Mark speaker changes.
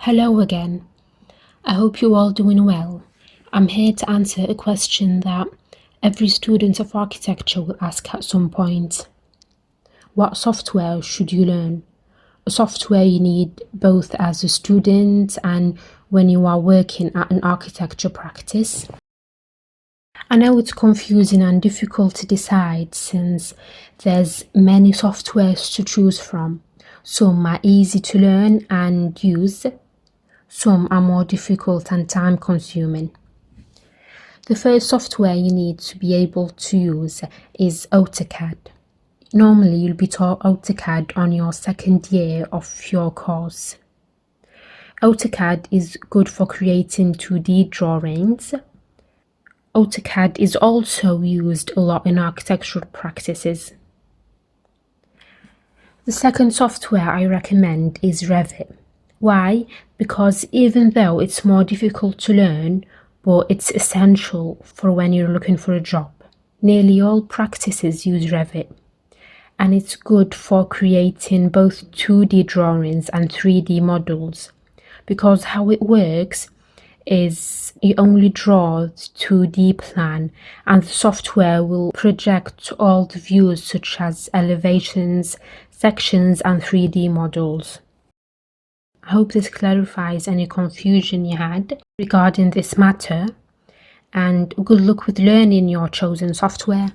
Speaker 1: Hello again. I hope you're all doing well. I'm here to answer a question that every student of architecture will ask at some point. What software should you learn? A software you need both as a student and when you are working at an architecture practice. I know it's confusing and difficult to decide since there's many softwares to choose from. Some are easy to learn and use. Some are more difficult and time-consuming. The first software you need to be able to use is AutoCAD. Normally, you'll be taught AutoCAD on your second year of your course. AutoCAD is good for creating 2D drawings. AutoCAD is also used a lot in architectural practices. The second software I recommend is Revit. Why? Because even though it's more difficult to learn, but it's essential for when you're looking for a job. Nearly all practices use Revit, and it's good for creating both 2D drawings and 3D models, because how it works is you only draw the 2D plan and the software will project all the views such as elevations, sections and 3D models. I hope this clarifies any confusion you had regarding this matter, and good luck with learning your chosen software.